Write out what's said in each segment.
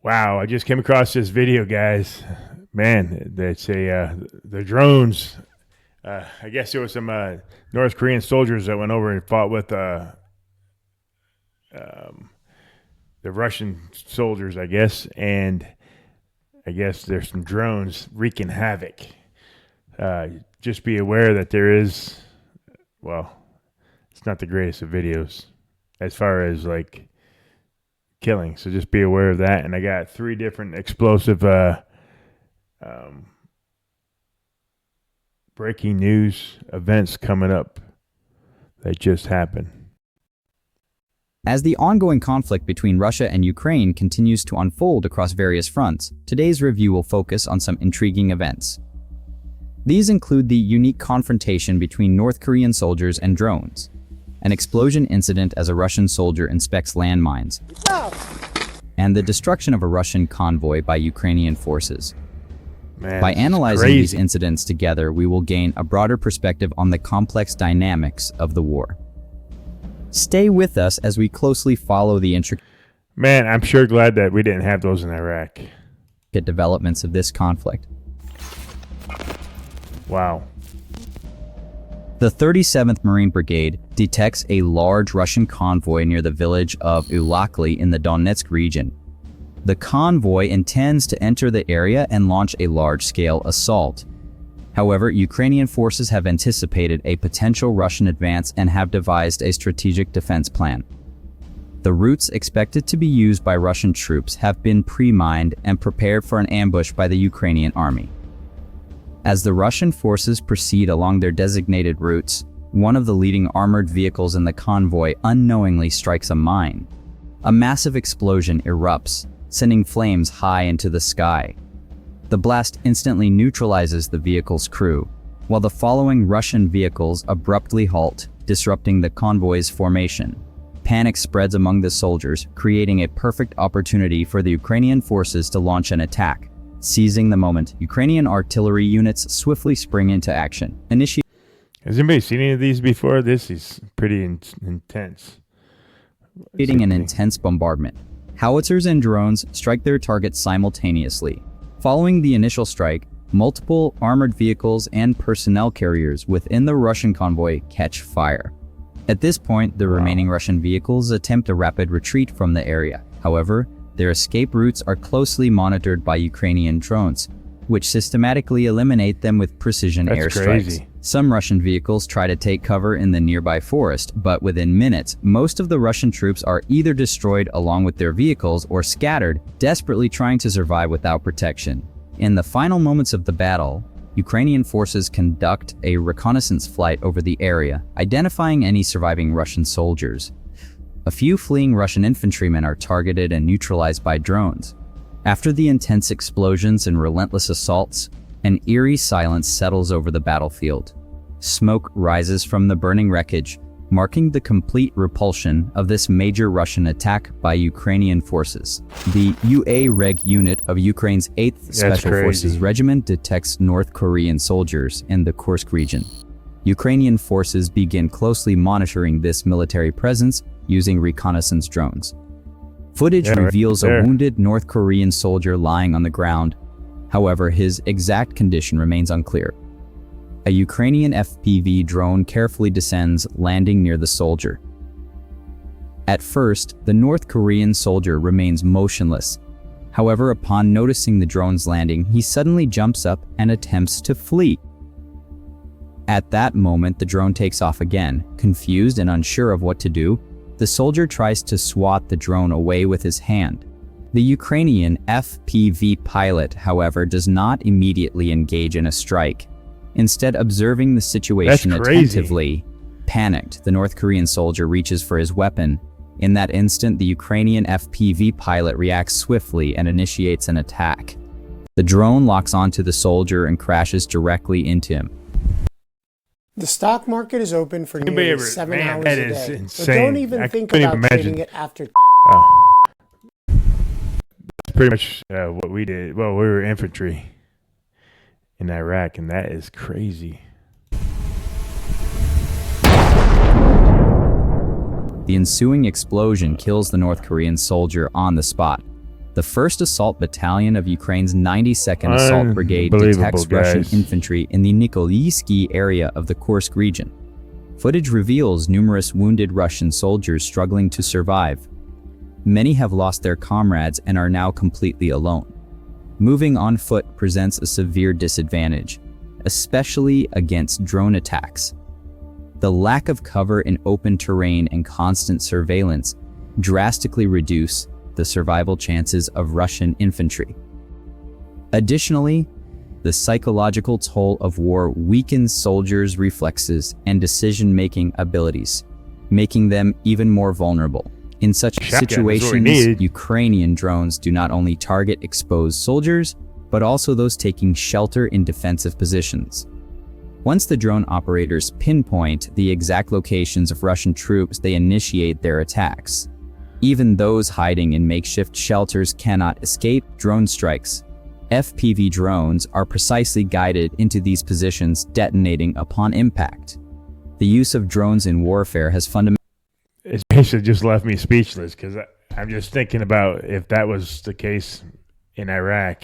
Wow, I just came across this video, guys. Man, that's the drones. I guess there was some North Korean soldiers that went over and fought with um, the Russian soldiers, I guess, and I guess there's some drones wreaking havoc. Just be aware that there is, well, it's not the greatest of videos as far as like killing. So just be aware of that. And I got 3 different explosive breaking news events coming up that just happened. As the ongoing conflict between Russia and Ukraine continues to unfold across various fronts, today's review will focus on some intriguing events. These include the unique confrontation between North Korean soldiers and drones, an explosion incident as a Russian soldier inspects landmines, and the destruction of a Russian convoy by Ukrainian forces. Man, by analyzing these incidents together, we will gain a broader perspective on the complex dynamics of the war. Stay with us as we closely follow the intricate Man, I'm sure glad that we didn't have those in Iraq. developments of this conflict. Wow. The 37th Marine Brigade detects a large Russian convoy near the village of Ulakli in the Donetsk region. The convoy intends to enter the area and launch a large-scale assault. However, Ukrainian forces have anticipated a potential Russian advance and have devised a strategic defense plan. The routes expected to be used by Russian troops have been pre-mined and prepared for an ambush by the Ukrainian army. As the Russian forces proceed along their designated routes, one of the leading armored vehicles in the convoy unknowingly strikes a mine. A massive explosion erupts, sending flames high into the sky. The blast instantly neutralizes the vehicle's crew, while the following Russian vehicles abruptly halt, disrupting the convoy's formation. Panic spreads among the soldiers, creating a perfect opportunity for the Ukrainian forces to launch an attack. Seizing the moment, Ukrainian artillery units swiftly spring into action. Has anybody seen any of these before? This is pretty intense. Initiating an intense bombardment. Howitzers and drones strike their targets simultaneously. Following the initial strike, multiple armored vehicles and personnel carriers within the Russian convoy catch fire. At this point, the remaining Russian vehicles attempt a rapid retreat from the area. However, their escape routes are closely monitored by Ukrainian drones, which systematically eliminate them with precision airstrikes. Some Russian vehicles try to take cover in the nearby forest, but within minutes, most of the Russian troops are either destroyed along with their vehicles or scattered, desperately trying to survive without protection. In the final moments of the battle, Ukrainian forces conduct a reconnaissance flight over the area, identifying any surviving Russian soldiers. A few fleeing Russian infantrymen are targeted and neutralized by drones. After the intense explosions and relentless assaults, an eerie silence settles over the battlefield. Smoke rises from the burning wreckage, marking the complete repulsion of this major Russian attack by Ukrainian forces. The UA Reg unit of Ukraine's 8th Special Forces Regiment detects North Korean soldiers in the Kursk region. Ukrainian forces begin closely monitoring this military presence using reconnaissance drones. Footage reveals a wounded North Korean soldier lying on the ground. However, his exact condition remains unclear. A Ukrainian FPV drone carefully descends, landing near the soldier. At first, the North Korean soldier remains motionless. However, upon noticing the drone's landing, he suddenly jumps up and attempts to flee. At that moment, the drone takes off again. Confused and unsure of what to do, the soldier tries to swat the drone away with his hand. The Ukrainian FPV pilot, however, does not immediately engage in a strike. Instead, observing the situation attentively, panicked, the North Korean soldier reaches for his weapon. In that instant, the Ukrainian FPV pilot reacts swiftly and initiates an attack. The drone locks onto the soldier and crashes directly into him. The stock market is open for nearly 7 hours a day. That is insane. But don't even think about trading it after. That's pretty much what we did. Well, we were infantry in Iraq, and that is crazy. The ensuing explosion kills the North Korean soldier on the spot. The 1st Assault Battalion of Ukraine's 92nd Assault Brigade detects Russian infantry in the Nikolaevsky area of the Kursk region. Footage reveals numerous wounded Russian soldiers struggling to survive. Many have lost their comrades and are now completely alone. Moving on foot presents a severe disadvantage, especially against drone attacks. The lack of cover in open terrain and constant surveillance drastically reduce the survival chances of Russian infantry. Additionally, the psychological toll of war weakens soldiers' reflexes and decision-making abilities, making them even more vulnerable. In such situations, Ukrainian drones do not only target exposed soldiers, but also those taking shelter in defensive positions. Once the drone operators pinpoint the exact locations of Russian troops, they initiate their attacks. Even those hiding in makeshift shelters cannot escape drone strikes. FPV drones are precisely guided into these positions, detonating upon impact. The use of drones in warfare has fundamentally... It's basically just left me speechless, because I'm just thinking about if that was the case in Iraq,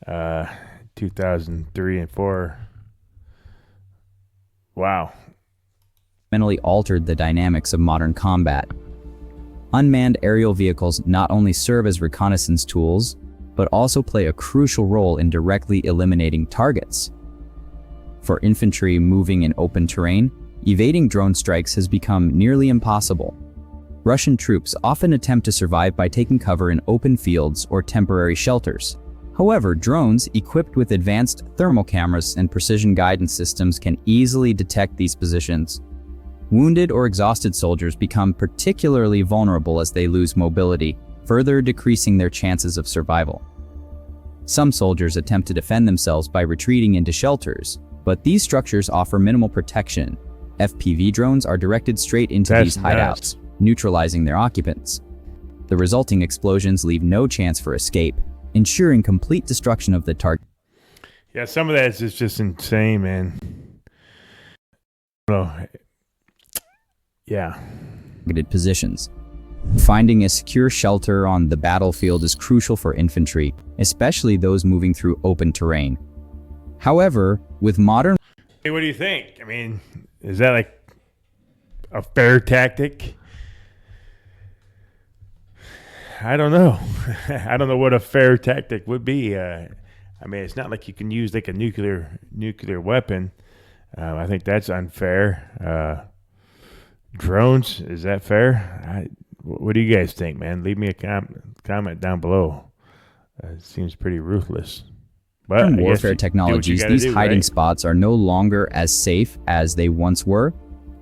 2003 and 4. Wow. Fundamentally altered the dynamics of modern combat. Unmanned aerial vehicles not only serve as reconnaissance tools, but also play a crucial role in directly eliminating targets. For infantry moving in open terrain, evading drone strikes has become nearly impossible. Russian troops often attempt to survive by taking cover in open fields or temporary shelters. However, drones equipped with advanced thermal cameras and precision guidance systems can easily detect these positions. Wounded or exhausted soldiers become particularly vulnerable as they lose mobility, further decreasing their chances of survival. Some soldiers attempt to defend themselves by retreating into shelters, but these structures offer minimal protection. FPV drones are directed straight into these hideouts, neutralizing their occupants. The resulting explosions leave no chance for escape, ensuring complete destruction of the target. Yeah, some of that is just insane, man. Well, yeah. Targeted positions. Finding a secure shelter on the battlefield is crucial for infantry, especially those moving through open terrain. However, with modern... Hey, what do you think? I mean, is that like a fair tactic? I don't know. I don't know what a fair tactic would be. I mean, it's not like you can use like a nuclear weapon. I think that's unfair. Drones, is that fair? What do you guys think, man? Leave me a comment down below. It seems pretty ruthless. But in warfare technologies, these hiding spots are no longer as safe as they once were.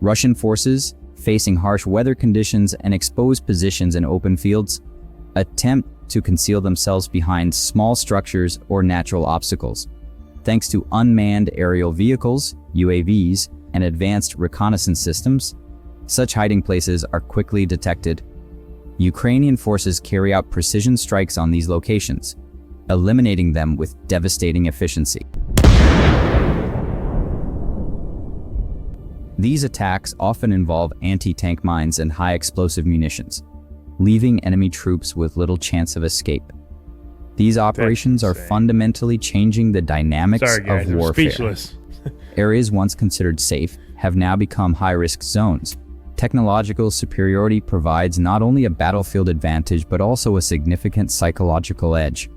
Russian forces, facing harsh weather conditions and exposed positions in open fields, attempt to conceal themselves behind small structures or natural obstacles. Thanks to unmanned aerial vehicles, UAVs, and advanced reconnaissance systems, such hiding places are quickly detected. Ukrainian forces carry out precision strikes on these locations, eliminating them with devastating efficiency. These attacks often involve anti-tank mines and high-explosive munitions, leaving enemy troops with little chance of escape. These operations are fundamentally changing the dynamics of warfare. Areas once considered safe have now become high-risk zones. Technological superiority provides not only a battlefield advantage, but also a significant psychological edge.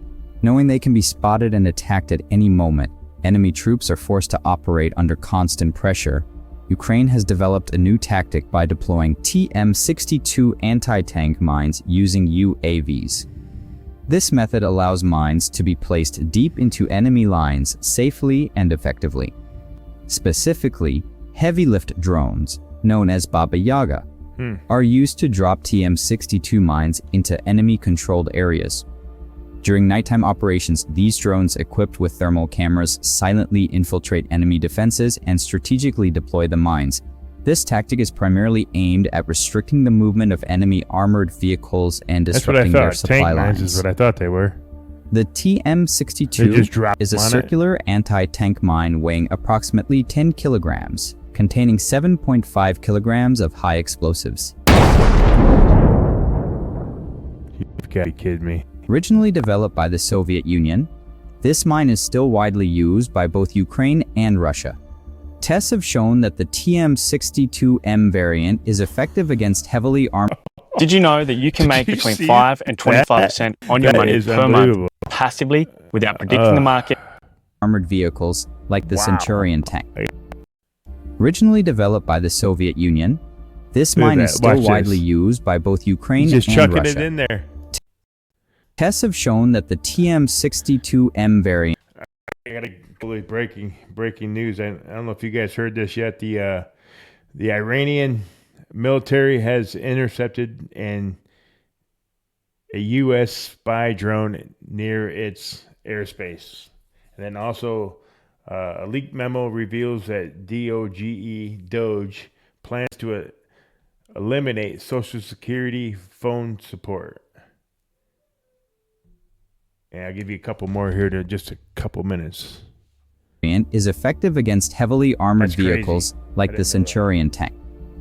Knowing they can be spotted and attacked at any moment, enemy troops are forced to operate under constant pressure. Ukraine has developed a new tactic by deploying TM-62 anti-tank mines using UAVs. This method allows mines to be placed deep into enemy lines safely and effectively. Specifically, heavy-lift drones, known as Baba Yaga, are used to drop TM-62 mines into enemy-controlled areas. During nighttime operations, these drones equipped with thermal cameras silently infiltrate enemy defenses and strategically deploy the mines. This tactic is primarily aimed at restricting the movement of enemy armored vehicles and disrupting their supply lines. Tank mines is what I thought they were. The TM-62 is a circular anti-tank mine weighing approximately 10 kilograms, containing 7.5 kilograms of high explosives. You've got to be kidding me. Originally developed by the Soviet Union, this mine is still widely used by both Ukraine and Russia. Tests have shown that the TM62M variant is effective against heavily armed. Did you know that you can make between 5 and 25% on your money per month passively without predicting the market? Armored vehicles like the Centurion tank. Originally developed by the Soviet Union, this mine is still widely used by both Ukraine and Russia. Chucking it in there. Tests have shown that the TM62M variant. I got a breaking news. I don't know if you guys heard this yet. The Iranian military has intercepted a U.S. spy drone near its airspace. And then also a leaked memo reveals that DOGE plans to eliminate Social Security phone support. And I'll give you a couple more here to just a couple minutes. Is effective against heavily armored vehicles like the Centurion tank.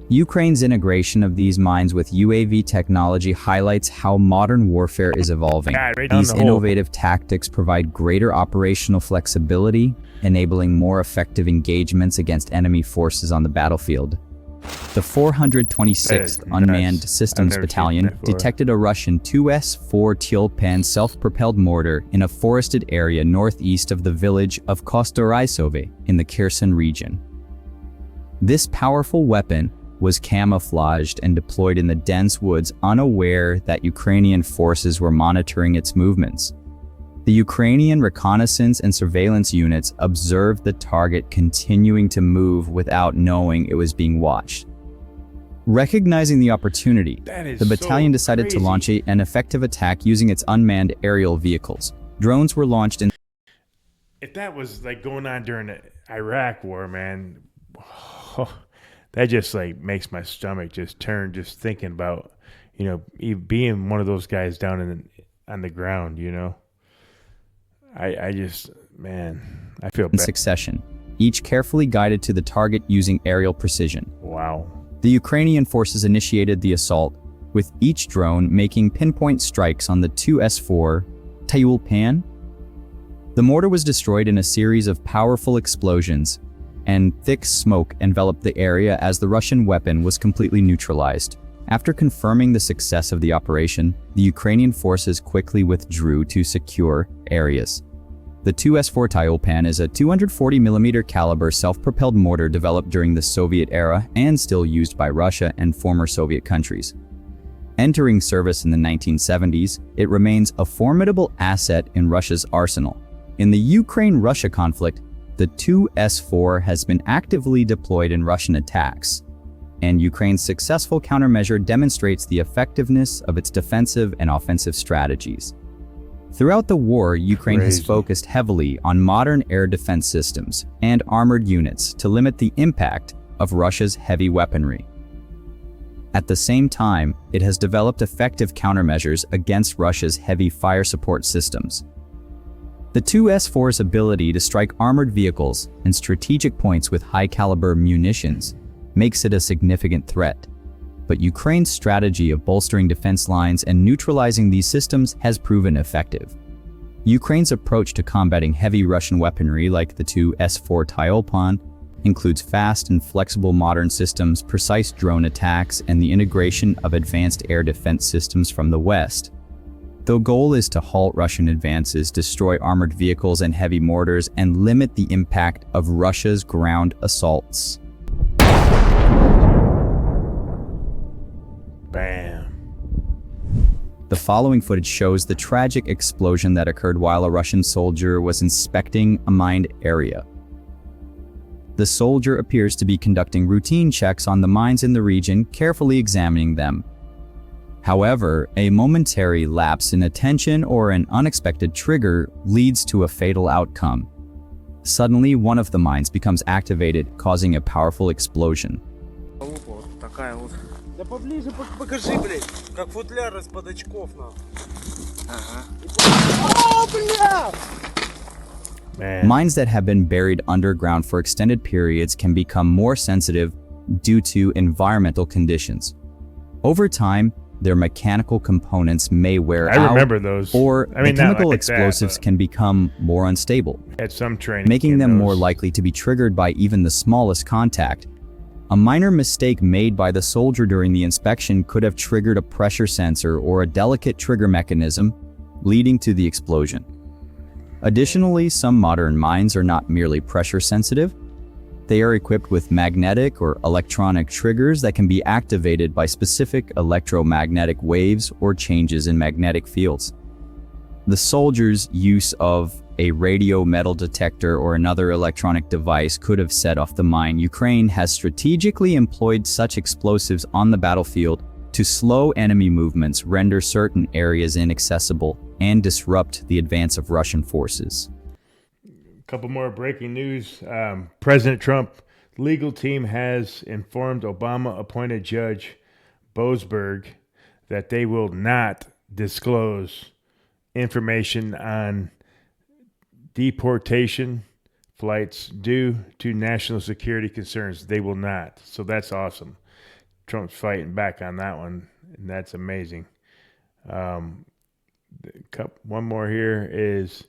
Ukraine's integration of these mines with UAV technology highlights how modern warfare is evolving. These innovative tactics provide greater operational flexibility, enabling more effective engagements against enemy forces on the battlefield. The 426th Unmanned Systems Battalion detected a Russian 2S4 Tyolpan self-propelled mortar in a forested area northeast of the village of Kostoraisove in the Kherson region. This powerful weapon was camouflaged and deployed in the dense woods, unaware that Ukrainian forces were monitoring its movements. The Ukrainian reconnaissance and surveillance units observed the target continuing to move without knowing it was being watched. Recognizing the opportunity, the battalion decided to launch an effective attack using its unmanned aerial vehicles. Drones were launched in... If that was like going on during the Iraq war, man, that just like makes my stomach just turn just thinking about, being one of those guys down on the ground, I just, man, I feel bad. In succession, each carefully guided to the target using aerial precision. Wow. The Ukrainian forces initiated the assault, with each drone making pinpoint strikes on the 2S4 Tyolpan. The mortar was destroyed in a series of powerful explosions, and thick smoke enveloped the area as the Russian weapon was completely neutralized. After confirming the success of the operation, the Ukrainian forces quickly withdrew to secure areas. The 2S4 Tyolpan is a 240mm caliber self-propelled mortar developed during the Soviet era and still used by Russia and former Soviet countries. Entering service in the 1970s, it remains a formidable asset in Russia's arsenal. In the Ukraine-Russia conflict, the 2S4 has been actively deployed in Russian attacks, and Ukraine's successful countermeasure demonstrates the effectiveness of its defensive and offensive strategies. Throughout the war, Ukraine has focused heavily on modern air defense systems and armored units to limit the impact of Russia's heavy weaponry. At the same time, it has developed effective countermeasures against Russia's heavy fire support systems. The 2S4's ability to strike armored vehicles and strategic points with high-caliber munitions makes it a significant threat. But Ukraine's strategy of bolstering defense lines and neutralizing these systems has proven effective. Ukraine's approach to combating heavy Russian weaponry like the 2S4 Tyolpan includes fast and flexible modern systems, precise drone attacks, and the integration of advanced air defense systems from the West. The goal is to halt Russian advances, destroy armored vehicles and heavy mortars, and limit the impact of Russia's ground assaults. Bam. The following footage shows the tragic explosion that occurred while a Russian soldier was inspecting a mined area. The soldier appears to be conducting routine checks on the mines in the region, carefully examining them. However, a momentary lapse in attention or an unexpected trigger leads to a fatal outcome. Suddenly, one of the mines becomes activated, causing a powerful explosion. Да поближе покажи, блядь, как футляр из-под очков, нахуй. Mines that have been buried underground for extended periods can become more sensitive due to environmental conditions. Over time, their mechanical components may wear out. I remember those. Or I mean, the chemical like explosives that, can become more unstable, at some training, making them more likely to be triggered by even the smallest contact. A minor mistake made by the soldier during the inspection could have triggered a pressure sensor or a delicate trigger mechanism, leading to the explosion. Additionally, some modern mines are not merely pressure sensitive. They are equipped with magnetic or electronic triggers that can be activated by specific electromagnetic waves or changes in magnetic fields. The soldier's use of a radio metal detector or another electronic device could have set off the mine. Ukraine has strategically employed such explosives on the battlefield to slow enemy movements, render certain areas inaccessible, and disrupt the advance of Russian forces. Couple more breaking news. President Trump legal team has informed Obama-appointed Judge Boasberg that they will not disclose information on deportation flights due to national security concerns. They will not. So that's awesome. Trump's fighting back on that one, and that's amazing. One more here is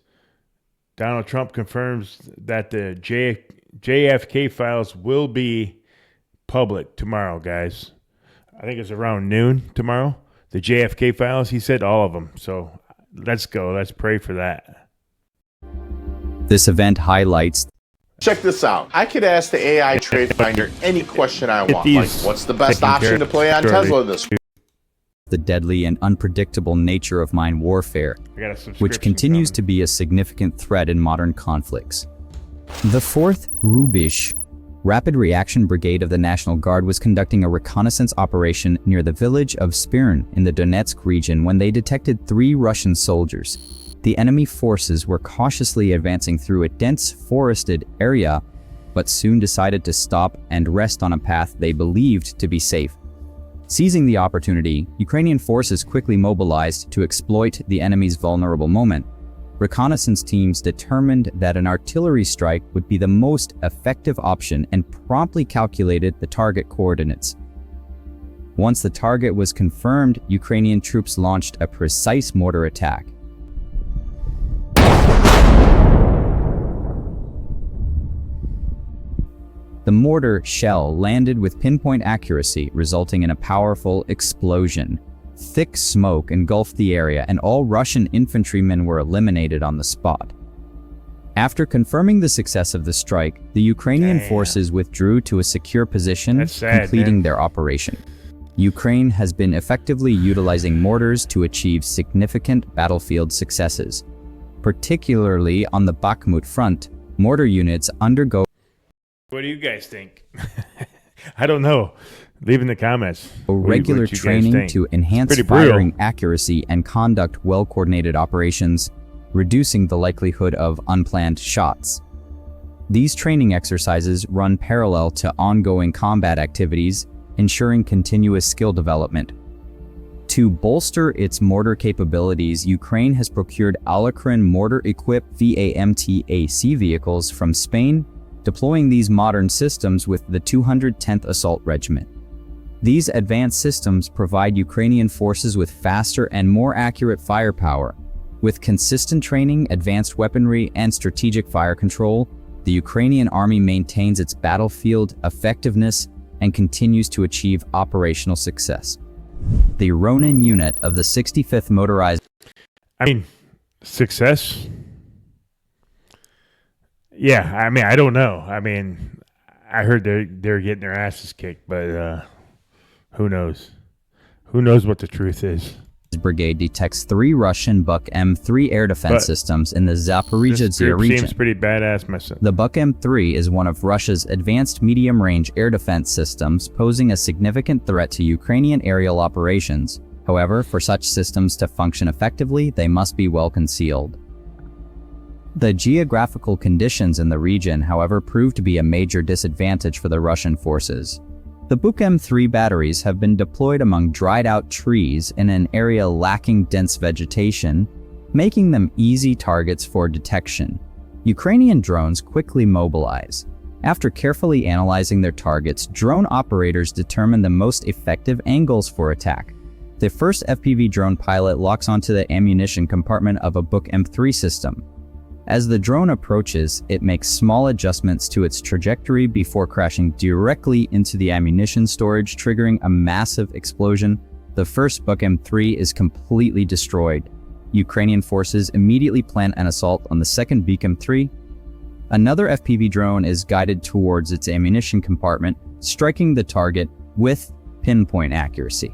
Donald Trump confirms that the JFK files will be public tomorrow, guys. I think it's around noon tomorrow. The JFK files, he said all of them. So let's go. Let's pray for that. This event highlights. Check this out. I could ask the AI Trade Finder any question I want. Like, what's the best option to play on Tesla this week? The deadly and unpredictable nature of mine warfare, which continues to be a significant threat in modern conflicts. The 4th Rubish Rapid Reaction Brigade of the National Guard was conducting a reconnaissance operation near the village of Spirn in the Donetsk region when they detected 3 Russian soldiers. The enemy forces were cautiously advancing through a dense forested area, but soon decided to stop and rest on a path they believed to be safe. Seizing the opportunity, Ukrainian forces quickly mobilized to exploit the enemy's vulnerable moment. Reconnaissance teams determined that an artillery strike would be the most effective option and promptly calculated the target coordinates. Once the target was confirmed, Ukrainian troops launched a precise mortar attack. The mortar shell landed with pinpoint accuracy, resulting in a powerful explosion. Thick smoke engulfed the area, and all Russian infantrymen were eliminated on the spot. After confirming the success of the strike, the Ukrainian forces withdrew to a secure position, completing their operation. Ukraine has been effectively utilizing mortars to achieve significant battlefield successes. Particularly on the Bakhmut front, mortar units undergo. What do you guys think? I don't know. Leave in the comments. Regular training to enhance firing accuracy and conduct well-coordinated operations, reducing the likelihood of unplanned shots. These training exercises run parallel to ongoing combat activities, ensuring continuous skill development. To bolster its mortar capabilities, Ukraine has procured Alakrin mortar-equipped VAMTAC vehicles from Spain, deploying these modern systems with the 210th Assault Regiment. These advanced systems provide Ukrainian forces with faster and more accurate firepower. With consistent training, advanced weaponry, and strategic fire control, the Ukrainian army maintains its battlefield effectiveness and continues to achieve operational success. The Ronin unit of the 65th Motorized. Success? Yeah, I don't know. I heard they're getting their asses kicked, but who knows? Who knows what the truth is? Brigade detects 3 Russian Buk M3 air defense systems in the Zaporizhzhia region. Seems pretty badass myself. The Buk M3 is one of Russia's advanced medium-range air defense systems, posing a significant threat to Ukrainian aerial operations. However, for such systems to function effectively, they must be well concealed. The geographical conditions in the region, however, proved to be a major disadvantage for the Russian forces. The Buk M3 batteries have been deployed among dried-out trees in an area lacking dense vegetation, making them easy targets for detection. Ukrainian drones quickly mobilize. After carefully analyzing their targets, drone operators determine the most effective angles for attack. The first FPV drone pilot locks onto the ammunition compartment of a Book M3 system. As the drone approaches, it makes small adjustments to its trajectory before crashing directly into the ammunition storage, triggering a massive explosion. The first Book M3 is completely destroyed. Ukrainian forces immediately plan an assault on the second Book M3. Another FPV drone is guided towards its ammunition compartment, striking the target with pinpoint accuracy.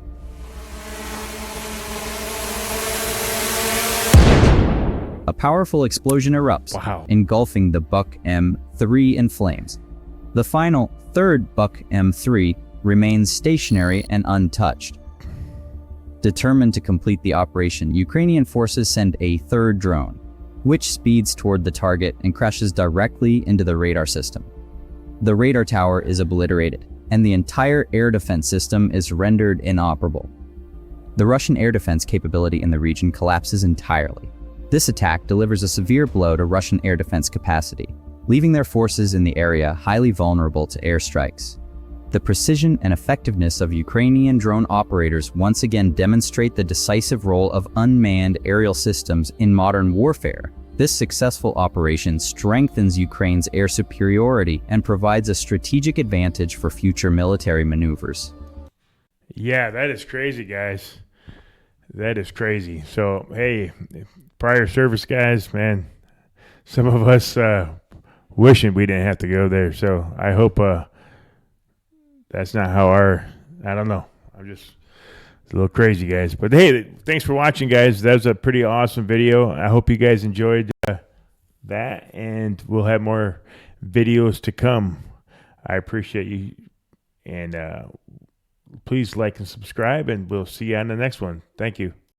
A powerful explosion erupts, engulfing the Buck M3 in flames. The final, third Buck M3 remains stationary and untouched. Determined to complete the operation, Ukrainian forces send a third drone, which speeds toward the target and crashes directly into the radar system. The radar tower is obliterated, and the entire air defense system is rendered inoperable. The Russian air defense capability in the region collapses entirely. This attack delivers a severe blow to Russian air defense capacity, leaving their forces in the area highly vulnerable to airstrikes. The precision and effectiveness of Ukrainian drone operators once again demonstrate the decisive role of unmanned aerial systems in modern warfare. This successful operation strengthens Ukraine's air superiority and provides a strategic advantage for future military maneuvers. Yeah, that is crazy, guys. That is crazy. So, hey, prior service guys, man, some of us wishing we didn't have to go there. So I hope that's not how I don't know. I'm just a little crazy, guys. But hey, thanks for watching, guys. That was a pretty awesome video. I hope you guys enjoyed that, and we'll have more videos to come. I appreciate you, and please like and subscribe, and we'll see you on the next one. Thank you.